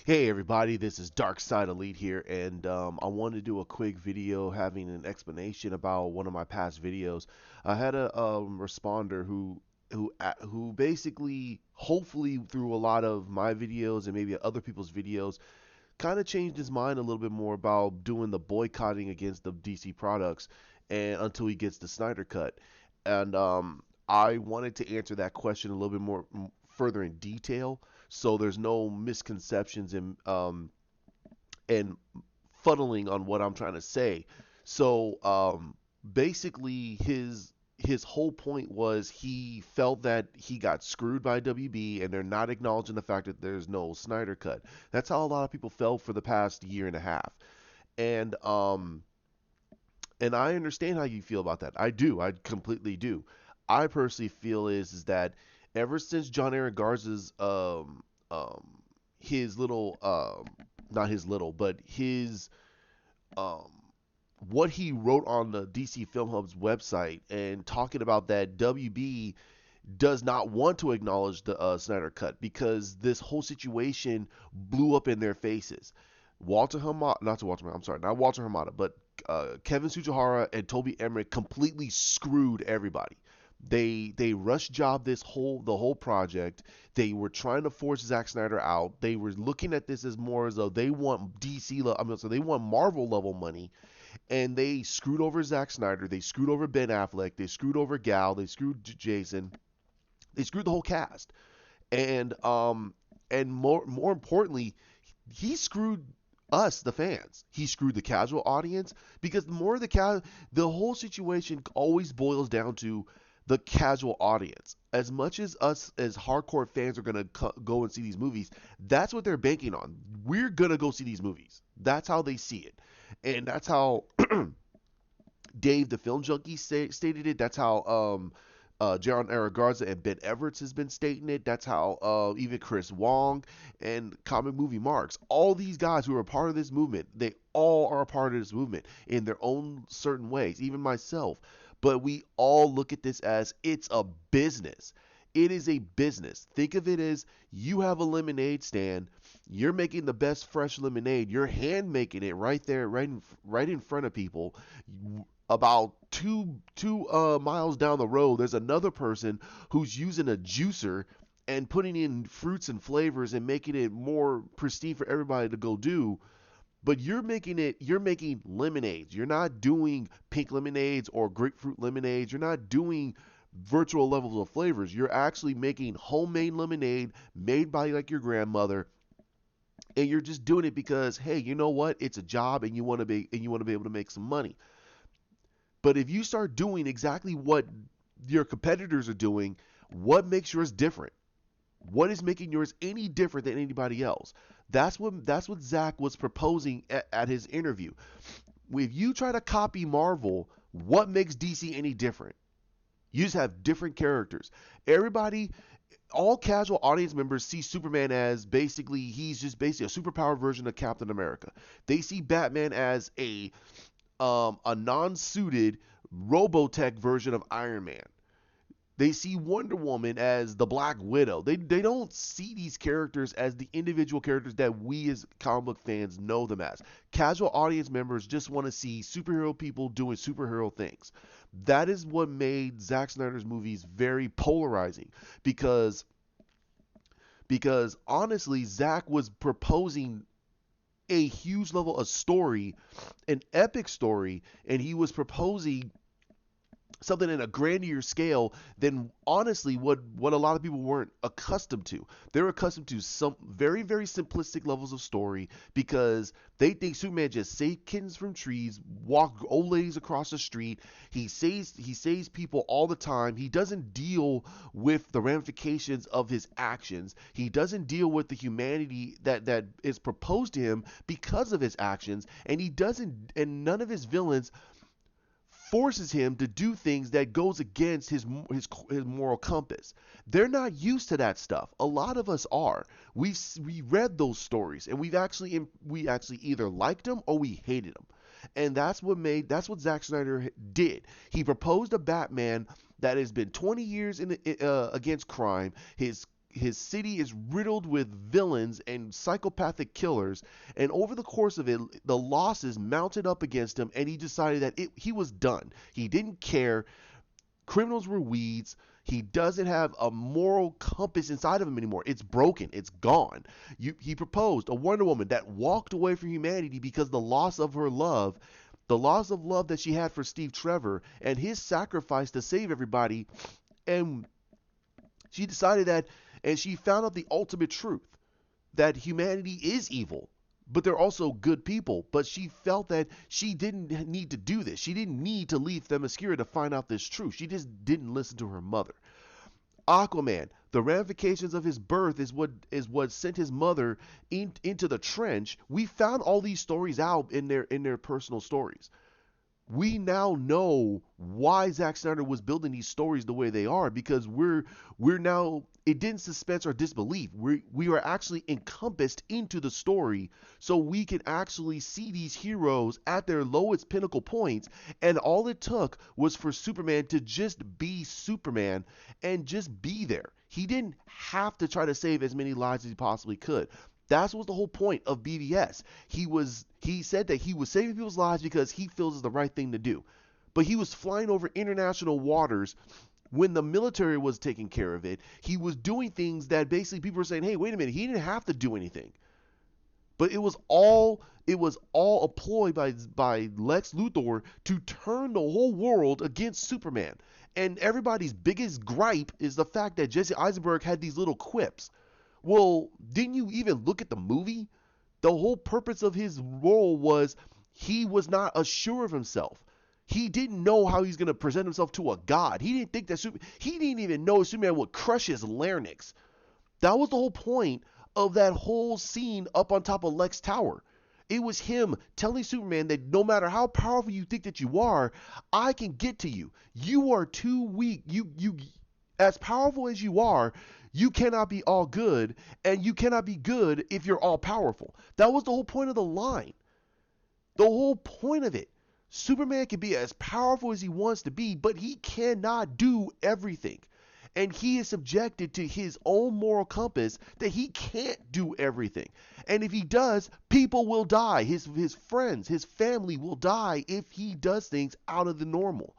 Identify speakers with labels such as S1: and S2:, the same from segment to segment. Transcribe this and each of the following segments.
S1: Hey everybody, this is Dark Side Elite here, and I wanted to do a quick video having an explanation about one of my past videos. I had a responder who basically, hopefully through a lot of my videos and maybe other people's videos, kind of changed his mind a little bit more about doing the boycotting against the DC products, and until he gets the Snyder cut. And I wanted to answer that question a little bit more further in detail, so there's no misconceptions and fuddling on what I'm trying to say. So basically, his whole point was he felt that he got screwed by WB and they're not acknowledging the fact that there's no Snyder cut. That's how a lot of people felt for the past year and a half. And and I understand how you feel about that. I do. I completely do. I personally feel is that ever since John Aaron Garza's his little not his little but his um what he wrote on the DC Film Hub's website and talking about that WB does not want to acknowledge the Snyder Cut because this whole situation blew up in their faces. Walter Hamada, not to Walter, I'm sorry, not Walter Hamada, but Kevin Tsujihara and Toby Emmerich completely screwed everybody. They rush job the whole project. They were trying to force Zack Snyder out. They were looking at this as more as though they want so they want Marvel level money, and they screwed over Zack Snyder. They screwed over Ben Affleck. They screwed over Gal. They screwed Jason. They screwed the whole cast, and more importantly, he screwed us, the fans. He screwed the casual audience because the whole situation always boils down to the casual audience. As much as us as hardcore fans are gonna go and see these movies, that's what they're banking on. We're gonna go see these movies. That's how they see it, and that's how Dave the Film Junkie stated it. That's how Jaron Aragarza and Ben Everett has been stating it. That's how even Chris Wong and Comic Movie Marks, all these guys who are a part of this movement, they all are a part of this movement in their own certain ways, even myself. But we all look at this as it's a business. It is a business. Think of it as you have a lemonade stand. You're making the best fresh lemonade. You're hand making it right there, right in front of people. About two miles down the road, there's another person who's using a juicer and putting in fruits and flavors and making it more pristine for everybody to go do. But you're making lemonades. You're not doing pink lemonades or grapefruit lemonades. You're not doing virtual levels of flavors. You're actually making homemade lemonade made by like your grandmother, and you're just doing it because hey, you know what? It's a job and you want to be able to make some money. But if you start doing exactly what your competitors are doing, what makes yours different? What is making yours any different than anybody else? That's what Zach was proposing at his interview. If you try to copy Marvel, what makes DC any different? You just have different characters. Everybody, all casual audience members see Superman as basically he's just basically a superpowered version of Captain America. They see Batman as a non-suited Robotech version of Iron Man. They see Wonder Woman as the Black Widow. They don't see these characters as the individual characters that we as comic book fans know them as. Casual audience members just want to see superhero people doing superhero things. That is what made Zack Snyder's movies very polarizing because honestly, Zack was proposing a huge level of story, an epic story, and he was proposing something in a grander scale than honestly what a lot of people weren't accustomed to. They're accustomed to some very very simplistic levels of story because they think Superman just saves kittens from trees, walk old ladies across the street. He saves people all the time. He doesn't deal with the ramifications of his actions. He doesn't deal with the humanity that is proposed to him because of his actions, and he doesn't and none of his villains forces him to do things that goes against his moral compass. They're not used to that stuff. A lot of us are. We read those stories and we actually either liked them or we hated them. And that's what Zack Snyder did. He proposed a Batman that has been 20 years against crime. his city is riddled with villains and psychopathic killers, and over the course of it, the losses mounted up against him, and he decided that he was done. He didn't care. Criminals were weeds. He doesn't have a moral compass inside of him anymore. It's broken. It's gone. He proposed a Wonder Woman that walked away from humanity because the loss of her love, the loss of love that she had for Steve Trevor, and his sacrifice to save everybody. And she decided that, and she found out the ultimate truth, that humanity is evil, but they're also good people. But she felt that she didn't need to do this. She didn't need to leave Themyscira to find out this truth. She just didn't listen to her mother. Aquaman, the ramifications of his birth is what sent his mother into the trench. We found all these stories out in their personal stories. We now know why Zack Snyder was building these stories the way they are, because we're now, it didn't suspense our disbelief. We are actually encompassed into the story, so we can actually see these heroes at their lowest pinnacle points. And all it took was for Superman to just be Superman and just be there. He didn't have to try to save as many lives as he possibly could. That was the whole point of BVS. He said that he was saving people's lives because he feels it's the right thing to do. But he was flying over international waters when the military was taking care of it. He was doing things that basically people were saying, hey, wait a minute, he didn't have to do anything. But it was all a ploy by Lex Luthor to turn the whole world against Superman. And everybody's biggest gripe is the fact that Jesse Eisenberg had these little quips. Well, didn't you even look at the movie? The whole purpose of his role was he was not assured of himself. He didn't know how he's going to present himself to a god. He didn't think that he didn't even know Superman would crush his larynx. That was the whole point of that whole scene up on top of Lex Tower. It was him telling Superman that no matter how powerful you think that you are, I can get to you. You are too weak. You as powerful as you are, you cannot be all good, and you cannot be good if you're all powerful. That was the whole point of the line. The whole point of it. Superman can be as powerful as he wants to be, but he cannot do everything. And he is subjected to his own moral compass that he can't do everything. And if he does, people will die. His friends, his family will die if he does things out of the normal.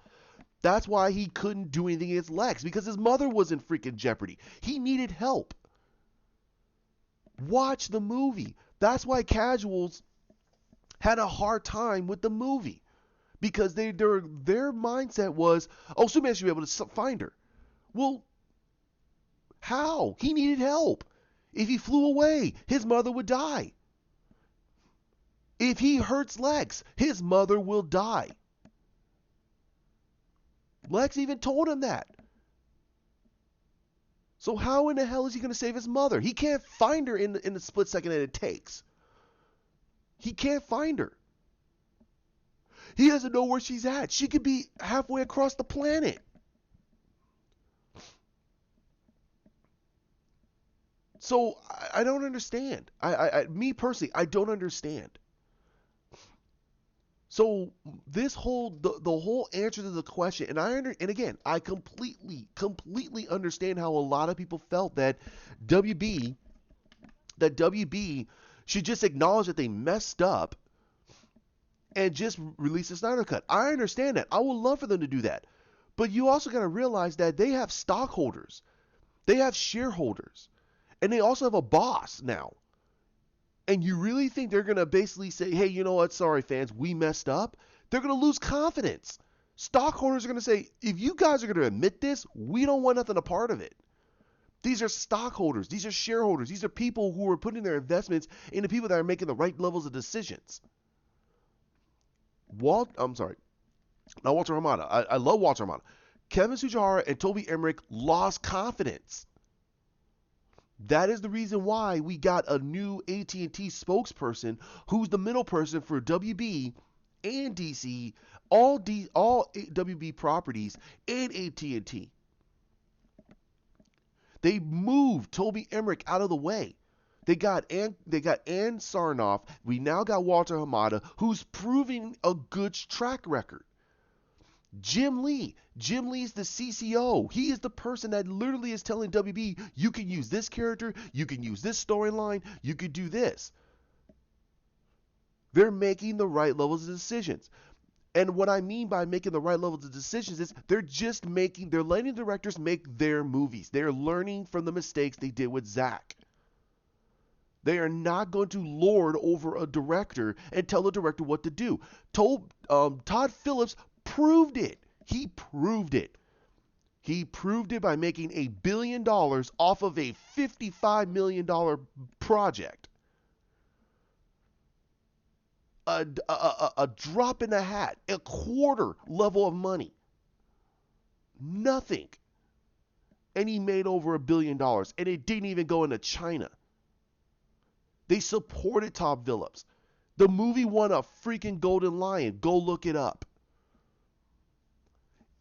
S1: That's why he couldn't do anything against Lex, because his mother was in freaking jeopardy. He needed help. Watch the movie. That's why casuals had a hard time with the movie, because their mindset was, oh, Superman should be able to find her. Well, how? He needed help. If he flew away, his mother would die. If he hurts Lex, his mother will die. Lex even told him that. So how in the hell is he going to save his mother? He can't find her in the split second that it takes. He can't find her. He doesn't know where she's at. She could be halfway across the planet. So I don't understand. Me personally, I don't understand. So this whole the whole answer to the question, and again, I completely understand how a lot of people felt that WB should just acknowledge that they messed up and just release a Snyder Cut. I understand that. I would love for them to do that. But you also got to realize that they have stockholders. They have shareholders. And they also have a boss now. And you really think they're going to basically say, hey, you know what? Sorry, fans, we messed up. They're going to lose confidence. Stockholders are going to say, if you guys are going to admit this, we don't want nothing a part of it. These are stockholders. These are shareholders. These are people who are putting their investments into people that are making the right levels of decisions. Not Walter Hamada. I love Walter Hamada. Kevin Tsujihara and Toby Emmerich lost confidence. That is the reason why we got a new AT&T spokesperson who's the middle person for WB and DC, all WB properties and AT&T. They moved Toby Emmerich out of the way. They got Ann Sarnoff. We now got Walter Hamada, who's proving a good track record. Jim Lee. Jim Lee is the CCO. He is the person that literally is telling WB, you can use this character, you can use this storyline, you can do this. They're making the right levels of decisions. And what I mean by making the right levels of decisions is they're letting directors make their movies. They're learning from the mistakes they did with Zack. They are not going to lord over a director and tell the director what to do. Todd Phillips proved it. He proved it. He proved it by making $1 billion off of a $55 million project. A drop in the hat, a quarter level of money. Nothing. And he made over $1 billion. And it didn't even go into China. They supported Todd Phillips. The movie won a freaking Golden Lion. Go look it up.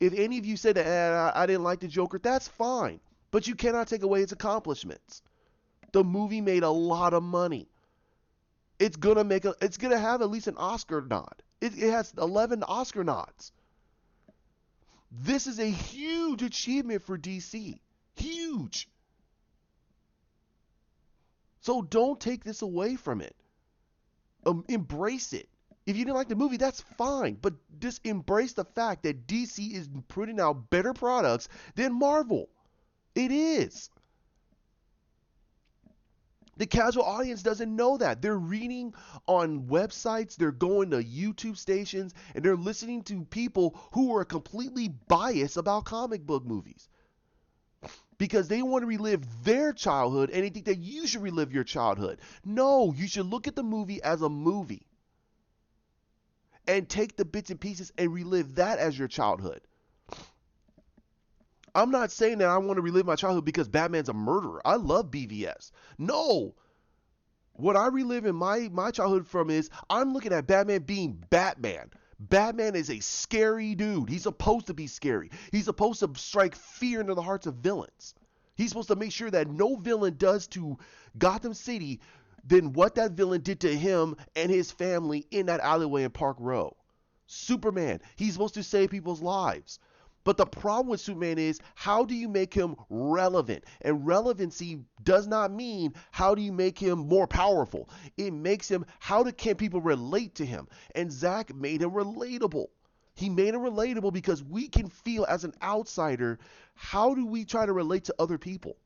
S1: If any of you said that I didn't like the Joker, that's fine. But you cannot take away its accomplishments. The movie made a lot of money. It's gonna have at least an Oscar nod. It has 11 Oscar nods. This is a huge achievement for DC. Huge. So don't take this away from it. Embrace it. If you didn't like the movie, that's fine. But just embrace the fact that DC is putting out better products than Marvel. It is. The casual audience doesn't know that. They're reading on websites, they're going to YouTube stations, and they're listening to people who are completely biased about comic book movies. Because they want to relive their childhood and they think that you should relive your childhood. No, you should look at the movie as a movie. And take the bits and pieces and relive that as your childhood. I'm not saying that I want to relive my childhood because Batman's a murderer. I love BVS. No. What I relive in my childhood from is I'm looking at Batman being Batman. Batman is a scary dude. He's supposed to be scary. He's supposed to strike fear into the hearts of villains. He's supposed to make sure that no villain does to Gotham City than what that villain did to him and his family in that alleyway in Park Row. Superman, he's supposed to save people's lives. But the problem with Superman is, how do you make him relevant? And relevancy does not mean how do you make him more powerful. It makes him, can people relate to him? And Zack made him relatable. He made him relatable because we can feel as an outsider, how do we try to relate to other people?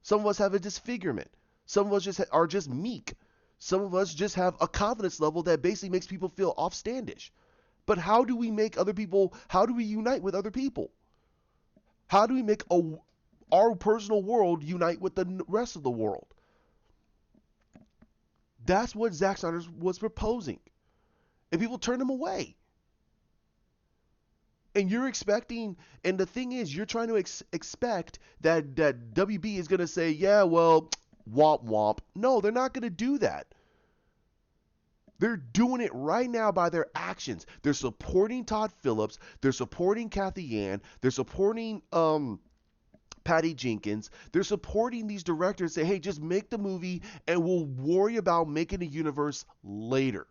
S1: Some of us have a disfigurement. Some of us are just meek. Some of us just have a confidence level that basically makes people feel offstandish. But how do we make other people, how do we unite with other people? How do we make our personal world unite with the rest of the world? That's what Zack Snyder was proposing. And people turned him away. And you're expecting, and the thing is, you're trying to expect that WB is going to say, yeah, well, womp womp. No, they're not going to do that. They're doing it right now by their actions. They're supporting Todd Phillips. They're supporting Kathy Yan. They're supporting Patty Jenkins. They're supporting these directors. Say, hey, just make the movie and we'll worry about making a universe later.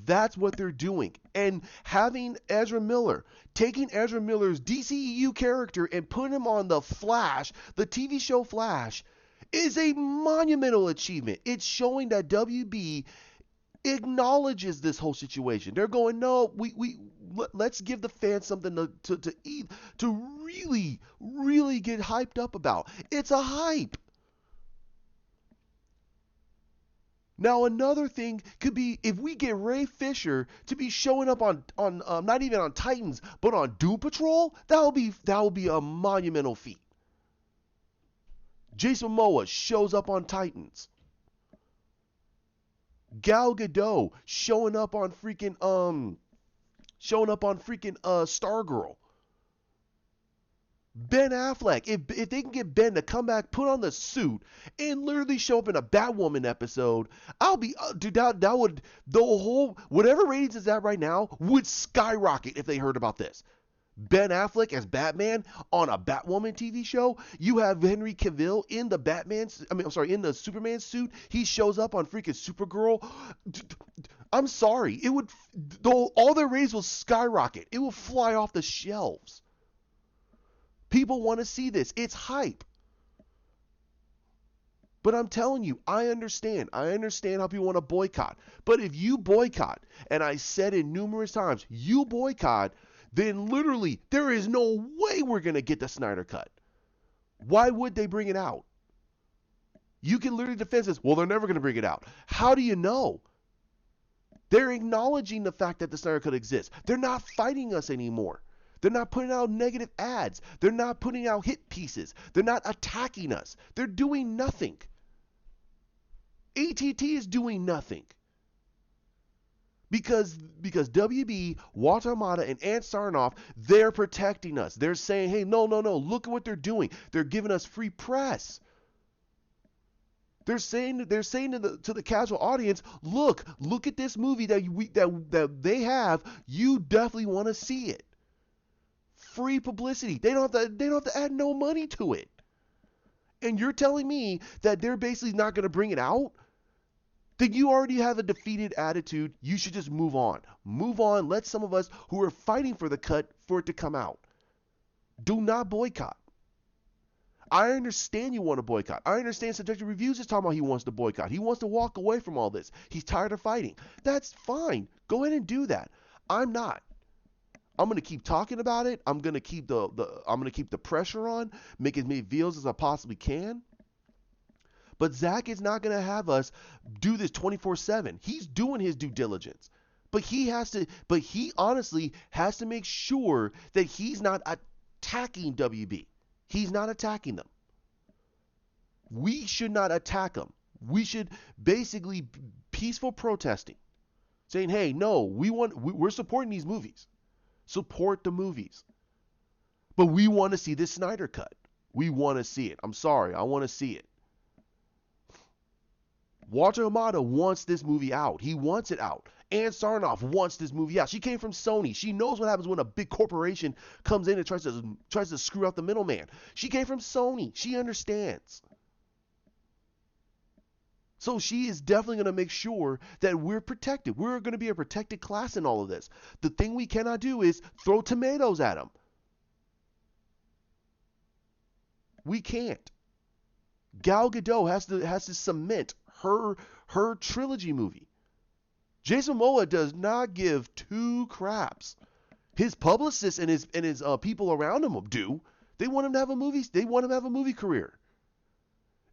S1: That's what they're doing. And having Ezra Miller, taking Ezra Miller's DCEU character and putting him on the Flash, the TV show Flash, is a monumental achievement. It's showing that WB acknowledges this whole situation. They're going, no, let's give the fans something to eat, to really, really get hyped up about. It's a hype. Now another thing could be if we get Ray Fisher to be showing up on not even on Titans but on Doom Patrol, that will be a monumental feat. Jason Momoa shows up on Titans. Gal Gadot showing up on freaking Stargirl. Ben Affleck, if they can get Ben to come back, put on the suit, and literally show up in a Batwoman episode, I'll be, dude, that would, the whole, whatever ratings is at right now, would skyrocket if they heard about this. Ben Affleck as Batman on a Batwoman TV show. You have Henry Cavill in the Superman suit. He shows up on freaking Supergirl. I'm sorry. It would, though, all their ratings will skyrocket. It will fly off the shelves. People want to see this. It's hype. But I'm telling you, I understand. I understand how people want to boycott. But if you boycott, and I said it numerous times, you boycott, then literally there is no way we're going to get the Snyder Cut. Why would they bring it out? You can literally defend this. Well, they're never going to bring it out. How do you know? They're acknowledging the fact that the Snyder Cut exists. They're not fighting us anymore. They're not putting out negative ads. They're not putting out hit pieces. They're not attacking us. They're doing nothing. AT&T is doing nothing. Because WB, Walter Amada, and Ant Sarnoff, they're protecting us. They're saying, hey, no, look at what they're doing. They're giving us free press. They're saying to the casual audience, look at this movie that they have. You definitely want to see it. Free publicity. They don't have to add no money to it. And you're telling me that they're basically not going to bring it out? Then you already have a defeated attitude. You should just move on. Move on. Let some of us who are fighting for the cut for it to come out. Do not boycott. I understand you want to boycott. I understand Subjective Reviews is talking about he wants to boycott. He wants to walk away from all this. He's tired of fighting. That's fine. Go ahead and do that. I'm not. I'm gonna keep talking about it. I'm gonna keep the pressure on, make as many videos as I possibly can. But Zach is not gonna have us do this 24/7. He's doing his due diligence. But he honestly has to make sure that he's not attacking WB. He's not attacking them. We should not attack them. We should basically peaceful protesting, saying, "Hey, no, we're supporting these movies. Support the movies. But we want to see this Snyder Cut. We want to see it. I'm sorry, I want to see it." Walter Amada wants this movie out. He wants it out. Ann Sarnoff wants this movie out. She came from Sony. She knows what happens when a big corporation comes in and tries to screw out the middleman. She came from Sony. She understands. So she is definitely going to make sure that we're protected. We're going to be a protected class in all of this. The thing we cannot do is throw tomatoes at them. We can't. Gal Gadot has to cement her trilogy movie. Jason Momoa does not give two craps. His publicists and his people around him do. They want him to have a movie. They want him to have a movie career.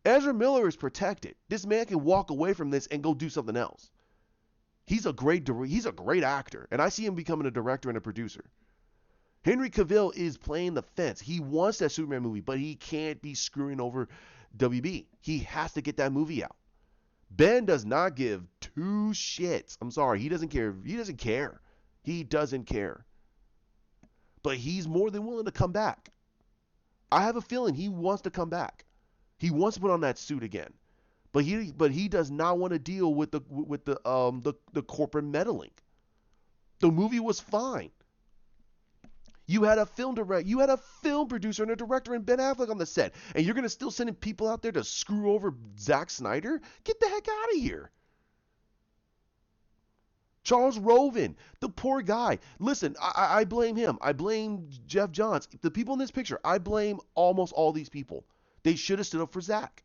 S1: Ezra Miller is protected. This man can walk away from this and go do something else. He's a great actor, and I see him becoming a director and a producer. Henry Cavill is playing the fence. He wants that Superman movie, but he can't be screwing over WB. He has to get that movie out. Ben does not give two shits. I'm sorry, he doesn't care. He doesn't care. He doesn't care. But he's more than willing to come back. I have a feeling he wants to come back. He wants to put on that suit again. But he does not want to deal with the corporate meddling. The movie was fine. You had a film producer and a director and Ben Affleck on the set, and you're gonna still sending people out there to screw over Zack Snyder? Get the heck out of here. Charles Roven, the poor guy. Listen, I blame him. I blame Jeff Johns. The people in this picture, I blame almost all these people. They should have stood up for Zack.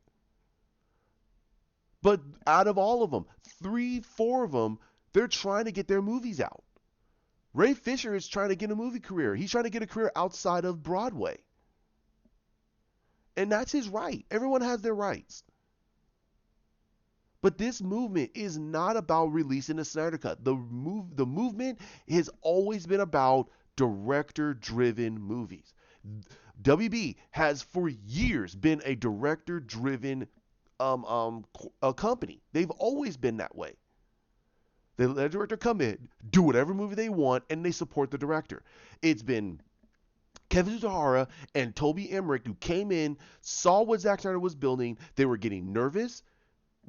S1: But out of all of them, 3-4 of them, they're trying to get their movies out. Ray Fisher is trying to get a movie career. He's trying to get a career outside of Broadway. And that's his right. Everyone has their rights. But this movement is not about releasing a Snyder Cut. The movement has always been about director-driven movies. WB has for years been a director-driven company. They've always been that way. They let a director come in, do whatever movie they want, and they support the director. It's been Kevin Sahara and Toby Emmerich who came in, saw what Zack Snyder was building. They were getting nervous,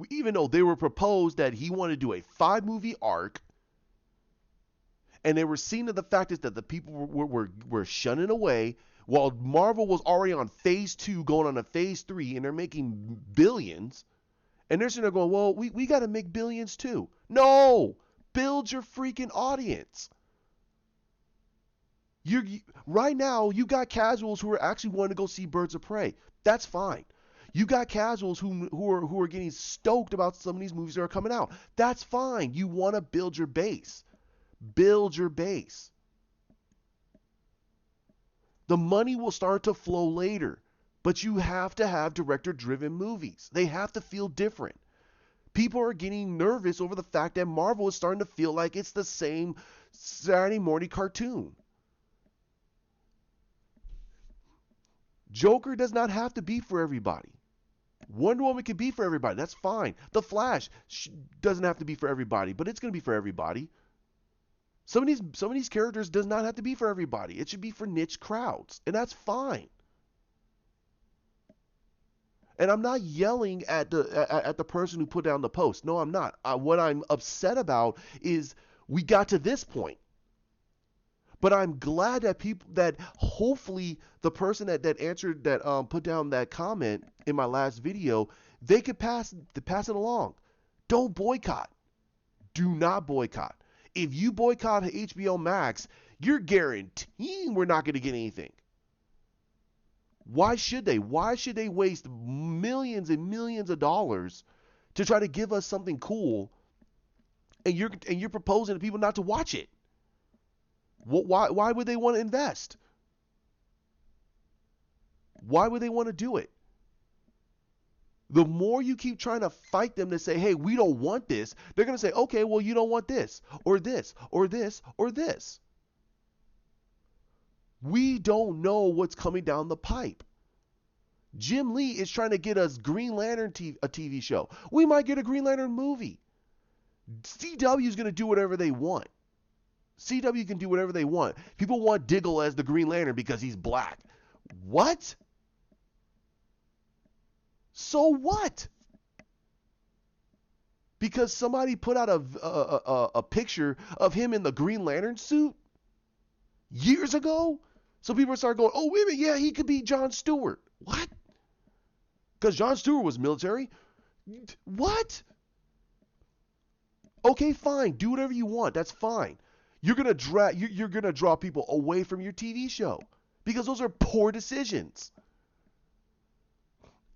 S1: even though they were proposed that he wanted to do a 5-movie arc. And they were seeing the fact is that the people were shunning away while Marvel was already on phase 2, going on to phase 3, and they're making billions. And they're sitting there going, well, we got to make billions too. No! Build your freaking audience. Right now, you got casuals who are actually wanting to go see Birds of Prey. That's fine. You got casuals who are getting stoked about some of these movies that are coming out. That's fine. You want to build your base. Build your base. The money will start to flow later, but you have to have director-driven movies. They have to feel different. People are getting nervous over the fact that Marvel is starting to feel like it's the same Saturday morning cartoon. Joker does not have to be for everybody. Wonder Woman can be for everybody. That's fine. The Flash doesn't have to be for everybody, but it's going to be for everybody. Some of these characters does not have to be for everybody. It should be for niche crowds, and that's fine. And I'm not yelling at the person who put down the post. No, I'm not. What I'm upset about is we got to this point. But I'm glad that hopefully the person that answered that put down that comment in my last video, they could pass it along. Don't boycott. Do not boycott. If you boycott HBO Max, you're guaranteeing we're not going to get anything. Why should they? Why should they waste millions and millions of dollars to try to give us something cool, and you're proposing to people not to watch it? Why would they want to invest? Why would they want to do it? The more you keep trying to fight them to say, hey, we don't want this, they're going to say, okay, well, you don't want this, or this, or this, or this. We don't know what's coming down the pipe. Jim Lee is trying to get us Green Lantern a TV show. We might get a Green Lantern movie. CW is going to do whatever they want. CW can do whatever they want. People want Diggle as the Green Lantern because he's black. What? So what? Because somebody put out a picture of him in the Green Lantern suit years ago? So people start going, oh, wait a minute, yeah, he could be Jon Stewart. What? Because Jon Stewart was military? What? Okay, fine. Do whatever you want. That's fine. You're gonna draw people away from your TV show because those are poor decisions.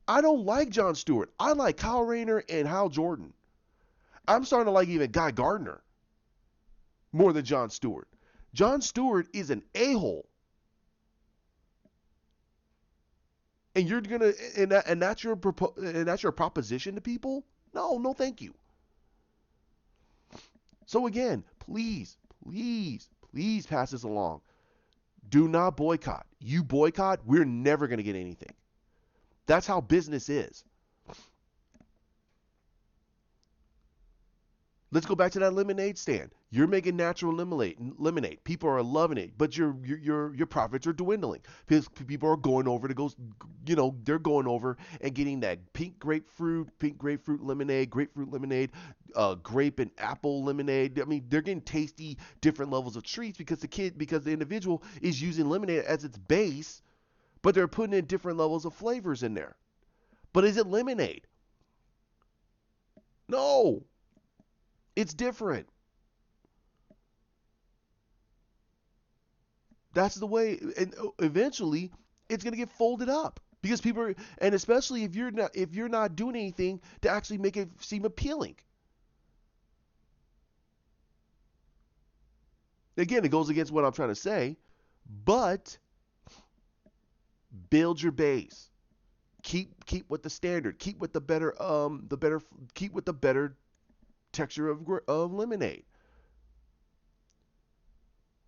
S1: I don't like Jon Stewart. I like Kyle Rayner and Hal Jordan. I'm starting to like even Guy Gardner more than Jon Stewart. Jon Stewart is an a-hole. And you're gonna and that's your proposition to people? No, thank you. So again, please pass this along. Do not boycott. You boycott, we're never gonna get anything. That's how business is. Let's go back to that lemonade stand. You're making natural lemonade. People are loving it, but your profits are dwindling because people are going over to go, they're going over and getting that pink grapefruit lemonade, grape and apple lemonade. I mean, they're getting tasty different levels of treats because the individual is using lemonade as its base, but they're putting in different levels of flavors in there. But is it lemonade? No. It's different. That's the way, and eventually it's going to get folded up because people are, and especially if you're not doing anything to actually make it seem appealing. Again, it goes against what I'm trying to say, but build your base. Keep with the standard. Keep with the better keep with the better texture of lemonade.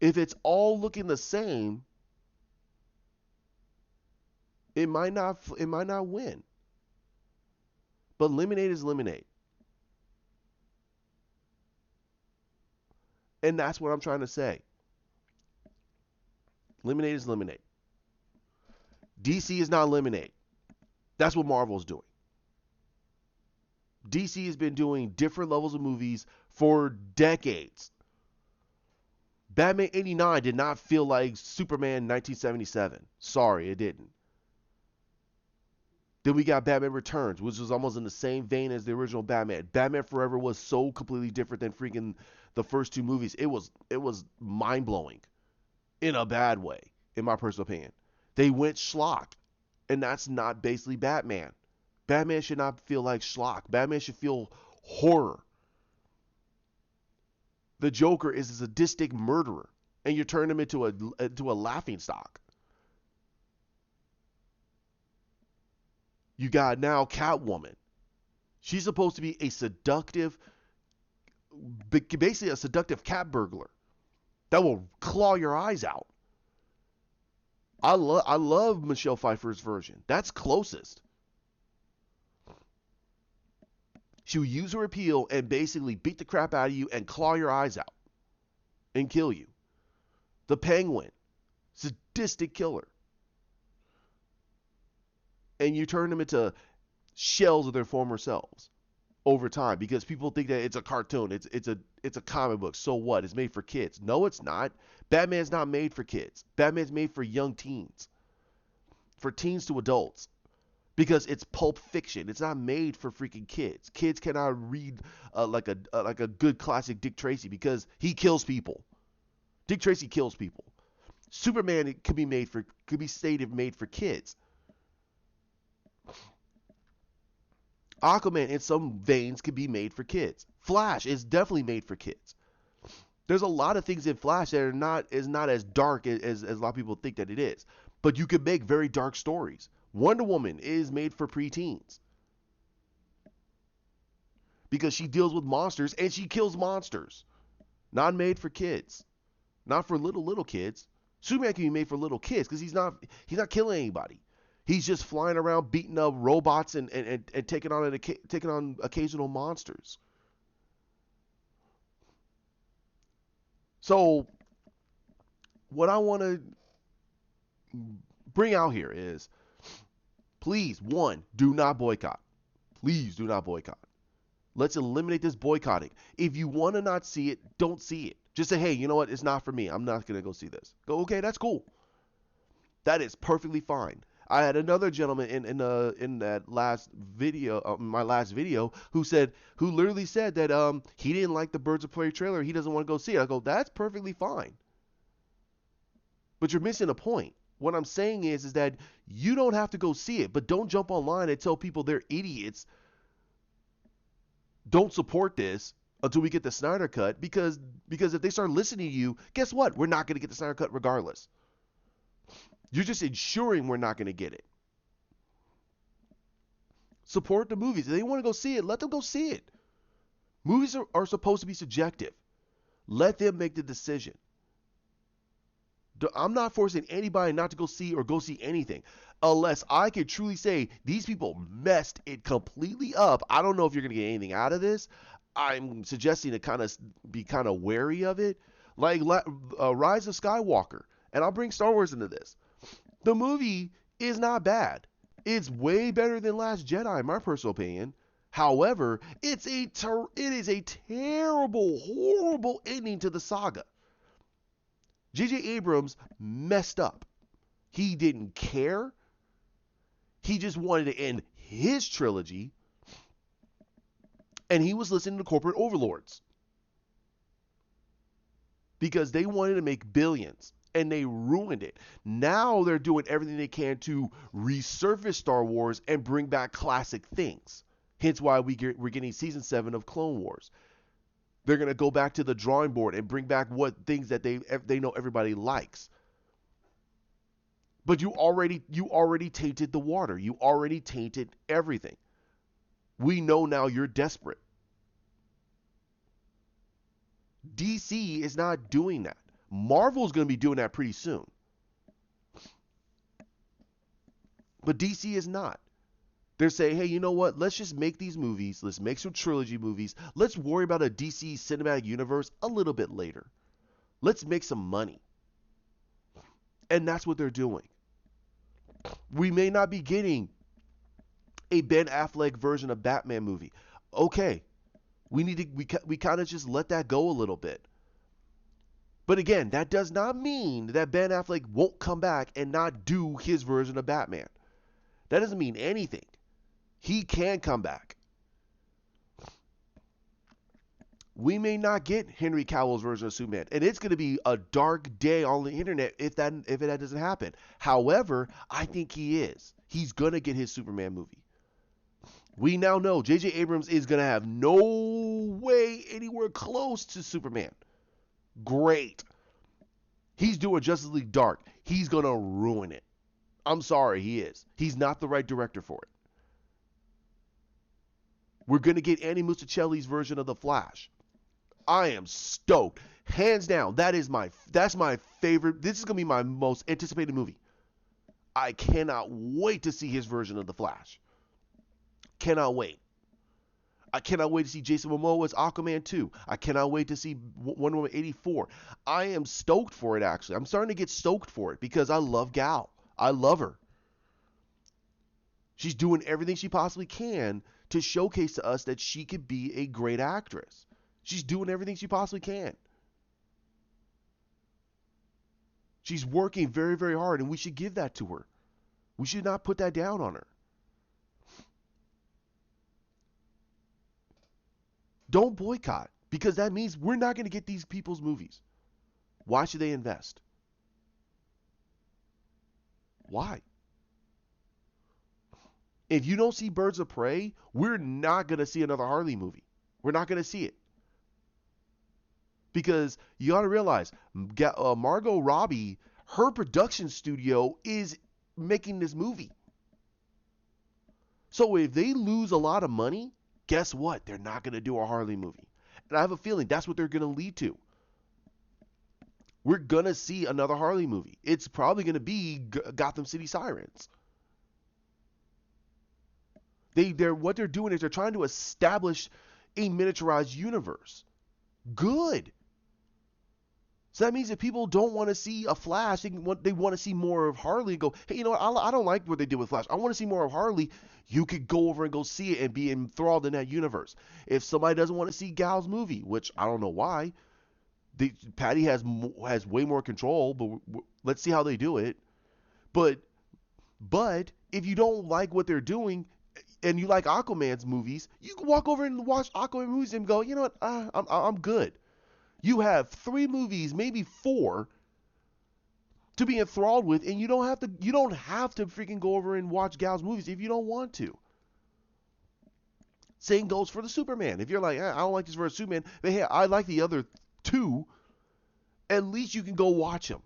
S1: If it's all looking the same, it might not win. But lemonade is lemonade. And that's what I'm trying to say. Lemonade is lemonade. DC is not lemonade. That's what Marvel's doing. DC has been doing different levels of movies for decades. Batman 89 did not feel like Superman 1977. Sorry, it didn't. Then we got Batman Returns, which was almost in the same vein as the original Batman. Batman Forever was so completely different than freaking the first two movies. It was mind blowing in a bad way, in my personal opinion. They went schlock, and that's not basically Batman. Batman should not feel like schlock. Batman should feel horror. The Joker is a sadistic murderer, and you turn him into a laughing stock. You got now Catwoman. She's supposed to be a seductive, basically a seductive cat burglar that will claw your eyes out. I love Michelle Pfeiffer's version. That's closest. She will use her appeal and basically beat the crap out of you and claw your eyes out and kill you. The Penguin, sadistic killer. And you turn them into shells of their former selves over time because people think that it's a cartoon, it's a comic book. So what? It's made for kids. No, it's not. Batman's not made for kids. Batman's made for young teens, for teens to adults, because it's pulp fiction. It's not made for freaking kids. Kids cannot read like a good classic Dick Tracy because he kills people. Dick Tracy kills people. Superman could be stated made for kids. Aquaman in some veins could be made for kids. Flash is definitely made for kids. There's a lot of things in Flash that is not as dark as a lot of people think that it is. But you can make very dark stories. Wonder Woman is made for preteens. Because she deals with monsters and she kills monsters. Not made for kids. Not for little kids. Superman can be made for little kids because he's not killing anybody. He's just flying around beating up robots and taking on occasional monsters. So what I want to bring out here is, please, one, do not boycott. Please do not boycott. Let's eliminate this boycotting. If you want to not see it, don't see it. Just say, hey, you know what? It's not for me. I'm not going to go see this. Go, okay, that's cool. That is perfectly fine. I had another gentleman in that last video, my last video, who literally said that he didn't like the Birds of Prey trailer. He doesn't want to go see it. I go, that's perfectly fine. But you're missing a point. What I'm saying is that you don't have to go see it, but don't jump online and tell people they're idiots. Don't support this until we get the Snyder cut, because if they start listening to you, guess what? We're not going to get the Snyder cut regardless. You're just ensuring we're not going to get it. Support the movies. If they want to go see it, let them go see it. Movies are supposed to be subjective. Let them make the decision. I'm not forcing anybody not to go see or go see anything unless I can truly say these people messed it completely up. I don't know if you're going to get anything out of this. I'm suggesting to be kind of wary of it. Like Rise of Skywalker. And I'll bring Star Wars into this. The movie is not bad. It's way better than Last Jedi, in my personal opinion. However, it is a terrible, horrible ending to the saga. J.J. Abrams messed up. He didn't care. He just wanted to end his trilogy. And he was listening to corporate overlords. Because they wanted to make billions. And they ruined it. Now they're doing everything they can to resurface Star Wars and bring back classic things. Hence why we're getting season 7 of Clone Wars. They're going to go back to the drawing board and bring back what things that they know everybody likes. But you already tainted the water. You already tainted everything. We know now you're desperate. DC is not doing that. Marvel's going to be doing that pretty soon. But DC is not. They're saying, hey, you know what? Let's just make these movies. Let's make some trilogy movies. Let's worry about a DC cinematic universe a little bit later. Let's make some money. And that's what they're doing. We may not be getting a Ben Affleck version of Batman movie. Okay. We kind of just let that go a little bit. But again, that does not mean that Ben Affleck won't come back and not do his version of Batman. That doesn't mean anything. He can come back. We may not get Henry Cavill's version of Superman, and it's going to be a dark day on the internet if that doesn't happen. However, I think he is. He's going to get his Superman movie. We now know J.J. Abrams is going to have no way anywhere close to Superman. Great. He's doing Justice League Dark. He's going to ruin it. I'm sorry, he is. He's not the right director for it. We're going to get Andy Muschicelli's version of The Flash. I am stoked. Hands down, that's my favorite. This is going to be my most anticipated movie. I cannot wait to see his version of The Flash. Cannot wait. I cannot wait to see Jason Momoa as Aquaman 2. I cannot wait to see Wonder Woman 84. I am stoked for it, actually. I'm starting to get stoked for it because I love Gal. I love her. She's doing everything she possibly can to showcase to us that she could be a great actress. She's doing everything she possibly can. She's working very, very hard, and we should give that to her. We should not put that down on her. Don't boycott, because that means we're not going to get these people's movies. Why should they invest? Why? If you don't see Birds of Prey, we're not going to see another Harley movie. We're not going to see it. Because you got to realize, Margot Robbie, her production studio is making this movie. So if they lose a lot of money, guess what? They're not going to do a Harley movie. And I have a feeling that's what they're going to lead to. We're going to see another Harley movie. It's probably going to be Gotham City Sirens. What they're doing is they're trying to establish a miniaturized universe. Good. So that means if people don't want to see a Flash, they want to see more of Harley and go, hey, you know what? I don't like what they did with Flash. I want to see more of Harley. You could go over and go see it and be enthralled in that universe. If somebody doesn't want to see Gal's movie, which I don't know why, Patty has way more control, but let's see how they do it. But if you don't like what they're doing and you like Aquaman's movies, you can walk over and watch Aquaman movies and go, you know what? I'm good. You have 3 movies, maybe 4, to be enthralled with, and you don't have to freaking go over and watch Gal's movies if you don't want to. Same goes for the Superman. If you're like, I don't like this version of Superman, but hey, I like the other 2, at least you can go watch them.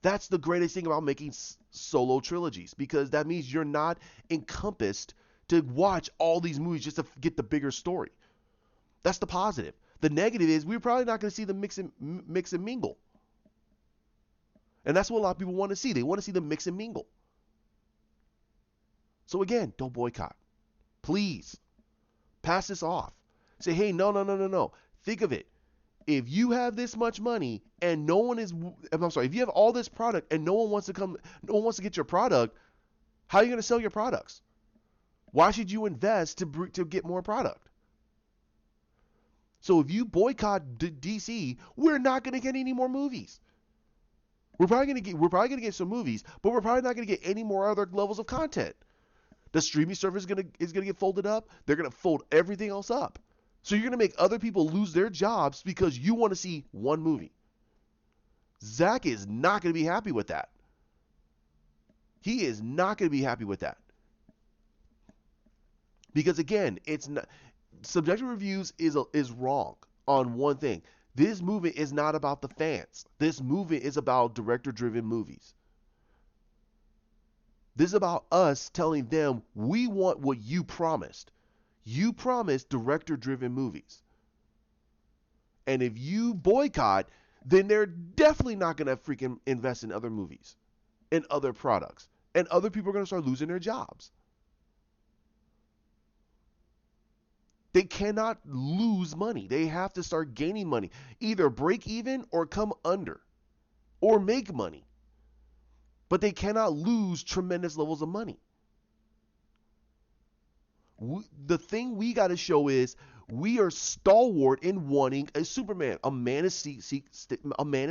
S1: That's the greatest thing about making solo trilogies, because that means you're not encompassed to watch all these movies just to get the bigger story. That's the positive. The negative is we're probably not going to see the mix and mingle. And that's what a lot of people want to see. They want to see the mix and mingle. So again, don't boycott. Please. Pass this off. Say, hey, no. Think of it. If you have this much money and if you have all this product and no one wants to get your product, how are you going to sell your products? Why should you invest to get more product? So if you boycott DC, we're not going to get any more movies. We're probably going to get some movies, but we're probably not going to get any more other levels of content. The streaming service is going to get folded up. They're going to fold everything else up. So you're going to make other people lose their jobs because you want to see one movie. Zach is not going to be happy with that. He is not going to be happy with that. Because again, it's not. Subjective reviews is wrong on one thing. This movement is not about the fans. This movement is about director-driven movies. This is about us telling them we want what you promised. You promised director-driven movies. And if you boycott, then they're definitely not going to freaking invest in other movies and other products. And other people are going to start losing their jobs. They cannot lose money. They have to start gaining money. Either break even or come under. Or make money. But they cannot lose tremendous levels of money. The thing we got to show is we are stalwart in wanting a Superman, a Man of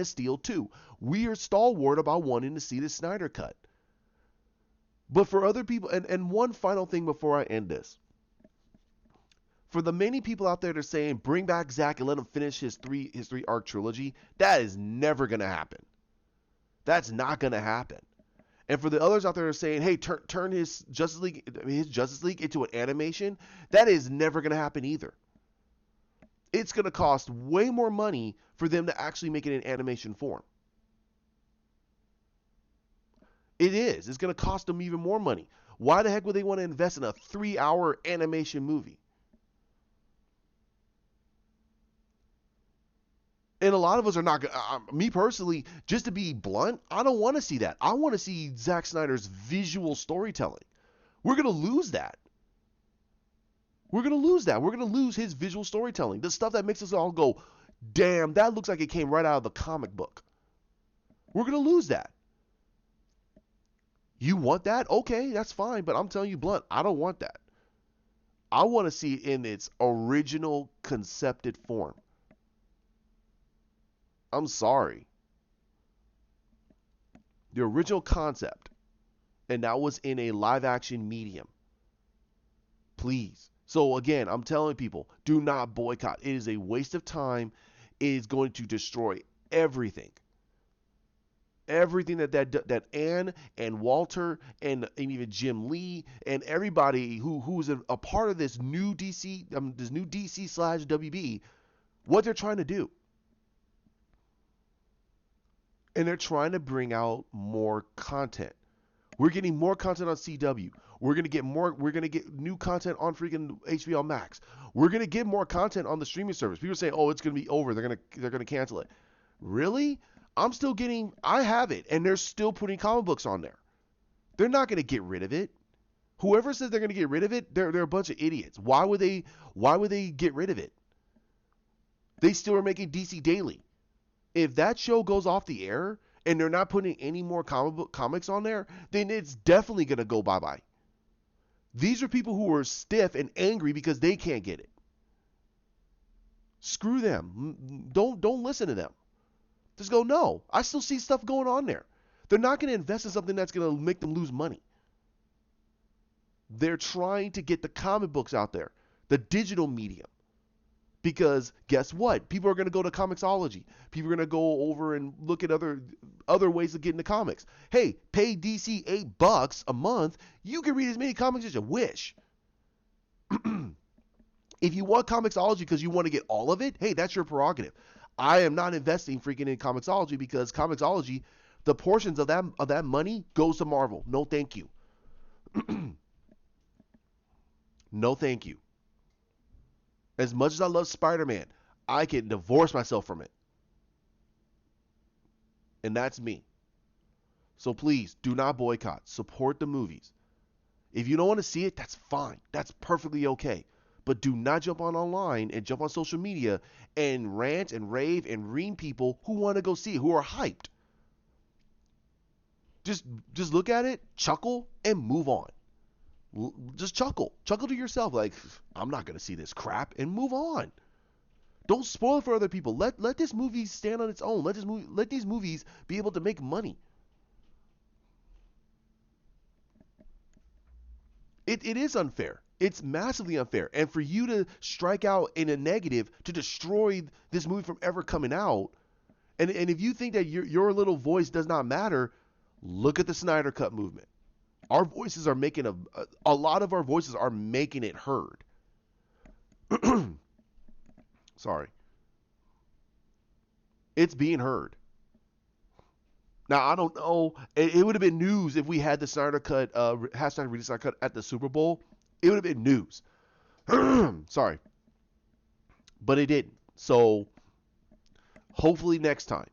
S1: Steel 2. We are stalwart about wanting to see the Snyder Cut. But for other people, and one final thing before I end this, for the many people out there that are saying bring back Zack and let him finish his three arc trilogy, that is never gonna happen. That's not gonna happen. And for the others out there that are saying, hey, turn his Justice League into an animation, that is never gonna happen either. It's gonna cost way more money for them to actually make it in animation form. It is. It's gonna cost them even more money. Why the heck would they want to invest in a 3-hour animation movie? And a lot of us are not. Me personally, just to be blunt, I don't want to see that. I want to see Zack Snyder's visual storytelling. We're gonna lose that. We're gonna lose that. We're gonna lose his visual storytelling. The stuff that makes us all go, "Damn, that looks like it came right out of the comic book." We're gonna lose that. You want that? Okay, that's fine. But I'm telling you, blunt, I don't want that. I want to see it in its original concepted form. I'm sorry. The original concept, and that was in a live action medium. Please. So again, I'm telling people, do not boycott. It is a waste of time. It is going to destroy everything. Everything that Ann and Walter and even Jim Lee and everybody who's a part of this new DC slash WB, what they're trying to do. And they're trying to bring out more content. We're getting more content on CW. We're gonna get new content on freaking HBO Max. We're gonna get more content on the streaming service. People are saying, "Oh, it's gonna be over. They're gonna cancel it." Really? I have it, and they're still putting comic books on there. They're not gonna get rid of it. Whoever says they're gonna get rid of it, they're a bunch of idiots. Why would they get rid of it? They still are making DC Daily. If that show goes off the air and they're not putting any more comics on there, then it's definitely gonna go bye bye. These are people who are stiff and angry because they can't get it. Screw them. Don't listen to them. Just go, no. I still see stuff going on there. They're not going to invest in something that's going to make them lose money. They're trying to get the comic books out there, the digital medium. Because guess what? People are going to go to Comixology. People are going to go over and look at other ways of getting the comics. Hey, pay DC $8 a month. You can read as many comics as you wish. If you want Comixology because you want to get all of it, hey, that's your prerogative. I am not investing freaking in Comixology because Comixology, the portions of that money goes to Marvel. No, thank you. No, thank you. As much as I love Spider-Man, I can divorce myself from it. And that's me. So please, do not boycott. Support the movies. If you don't want to see it, that's fine. That's perfectly okay. But do not jump online and jump on social media and rant and rave and ream people who want to go see it, who are hyped. Just look at it, chuckle, and move on. Just chuckle. Chuckle to yourself like, I'm not going to see this crap, and move on. Don't spoil it for other people. Let this movie stand on its own. Let these movies be able to make money. It is unfair. It's massively unfair. And for you to strike out in a negative to destroy this movie from ever coming out, and if you think that your little voice does not matter, look at the Snyder Cut movement. Our voices are making a lot of our voices are making it heard. Sorry. It's being heard. Now I don't know. It would have been news if we had the Snyder Cut hashtag Read Snyder Cut at the Super Bowl. It would have been news. Sorry, but it didn't. So hopefully next time.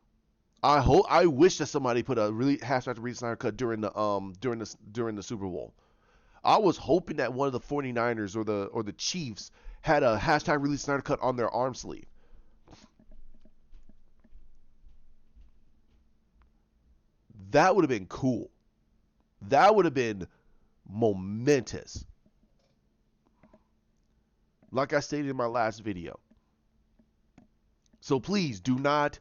S1: I wish that somebody put a really hashtag Read Snyder Cut during the Super Bowl. I was hoping that one of the 49ers or the Chiefs had a hashtag Release Snyder Cut on their arm sleeve. That would have been cool. That would have been momentous. Like I stated in my last video. So please do not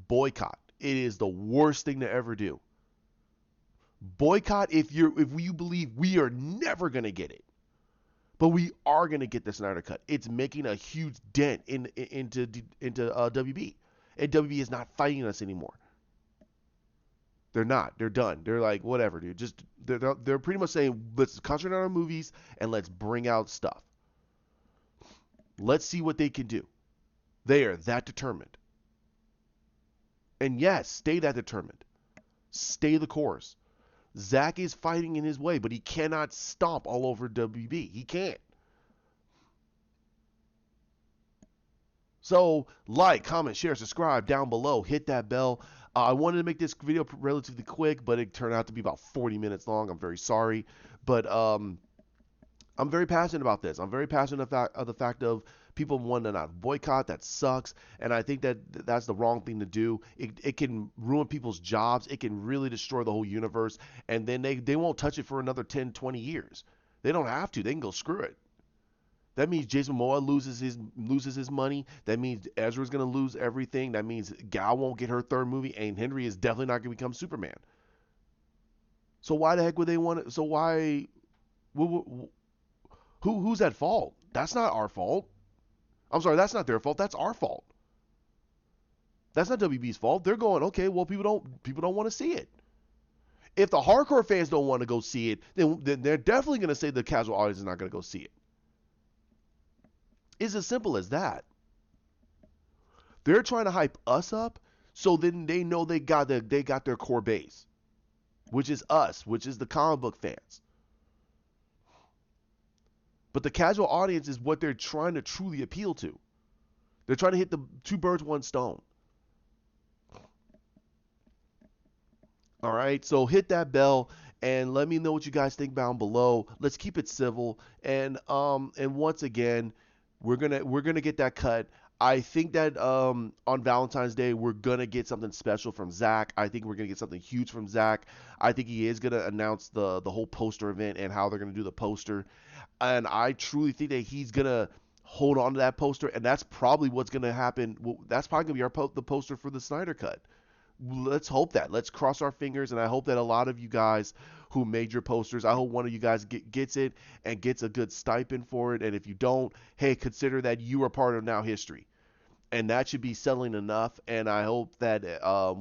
S1: boycott. It is the worst thing to ever do. Boycott if you believe we are never gonna get it, but we are gonna get the Snyder cut. It's making a huge dent into WB, and WB is not fighting us anymore. They're not. They're done. They're like, whatever, dude. Just they're pretty much saying, let's concentrate on our movies and let's bring out stuff. Let's see what they can do. They are that determined. And yes, stay that determined. Stay the course. Zack is fighting in his way, but he cannot stomp all over WB. He can't. So, like, comment, share, subscribe down below. Hit that bell. I wanted to make this video relatively quick, but it turned out to be about 40 minutes long. I'm very sorry. But I'm very passionate about this. I'm very passionate of the fact of people want to not boycott. That sucks. And I think that that's the wrong thing to do. It can ruin people's jobs. It can really destroy the whole universe. And then they won't touch it for another 10, 20 years. They don't have to. They can go screw it. That means Jason Momoa loses his money. That means Ezra's gonna lose everything. That means Gal won't get her third movie, and Henry is definitely not gonna become Superman. So why the heck would they want it? So why? Who's at fault? That's not our fault. I'm sorry, that's not their fault. That's our fault. That's not WB's fault. They're going, okay, well, people don't want to see it. If the hardcore fans don't want to go see it, then they're definitely going to say the casual audience is not going to go see it. It's as simple as that. They're trying to hype us up, so then they know they got their core base, which is us, which is the comic book fans. But the casual audience is what they're trying to truly appeal to. They're trying to hit the two birds, one stone. All right, so hit that bell and let me know what you guys think down below. Let's keep it civil. And once again, we're gonna get that cut. I think that on Valentine's Day we're gonna get something special from Zack. I think we're gonna get something huge from Zack. I think he is gonna announce the whole poster event and how they're gonna do the poster. And I truly think that he's gonna hold on to that poster, and that's probably what's gonna happen. That's probably gonna be the poster for the Snyder cut. Let's hope that. Let's cross our fingers, and I hope that a lot of you guys who made your posters, I hope one of you guys gets it and gets a good stipend for it. And if you don't, hey, consider that you are part of now history, and that should be selling enough. And I hope that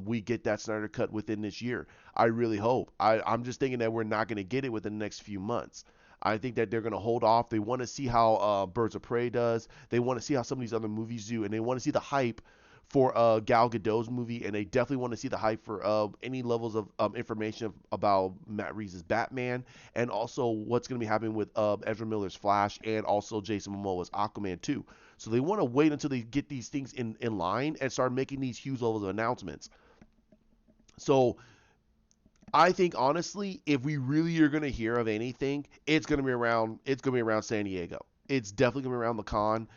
S1: we get that Snyder cut within this year. I really hope. I'm just thinking that we're not going to get it within the next few months. I think that they're going to hold off. They want to see how Birds of Prey does. They want to see how some of these other movies do, and they want to see the hype for Gal Gadot's movie, and they definitely want to see the hype for any levels of information about Matt Reeves' Batman, and also what's going to be happening with Ezra Miller's Flash, and also Jason Momoa's Aquaman 2. So they want to wait until they get these things in line and start making these huge levels of announcements. So I think honestly, if we really are going to hear of anything, it's going to be around San Diego. It's definitely going to be around the con.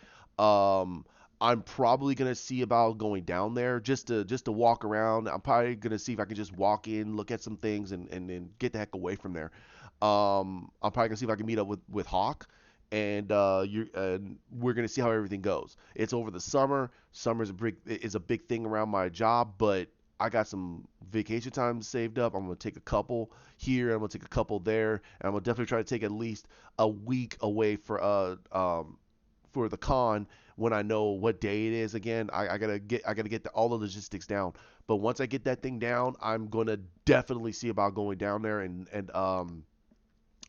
S1: I'm probably gonna see about going down there just to walk around. I'm probably gonna see if I can just walk in, look at some things, and then get the heck away from there. I'm probably gonna see if I can meet up with Hawk, and we're gonna see how everything goes. It's over the summer. Summer is a big thing around my job, but I got some vacation time saved up. I'm gonna take a couple here. I'm gonna take a couple there, and I'm gonna definitely try to take at least a week away for the con when I know what day it is. Again, I gotta get all the logistics down. But once I get that thing down, I'm gonna definitely see about going down there and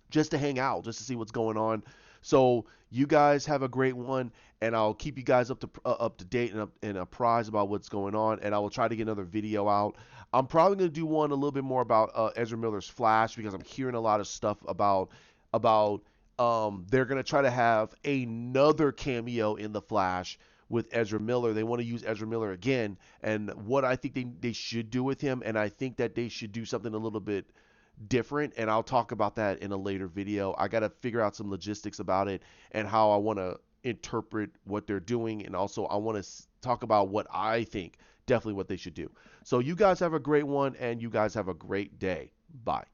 S1: just to hang out, just to see what's going on. So you guys have a great one, and I'll keep you guys up to date and apprised about what's going on. And I will try to get another video out. I'm probably gonna do one a little bit more about Ezra Miller's Flash, because I'm hearing a lot of stuff about they're going to try to have another cameo in the Flash with Ezra Miller. They want to use Ezra Miller again, and what I think they should do with him, and I think that they should do something a little bit different, and I'll talk about that in a later video. I got to figure out some logistics about it and how I want to interpret what they're doing, and also I want to talk about what I think definitely what they should do. So you guys have a great one, and you guys have a great day. Bye.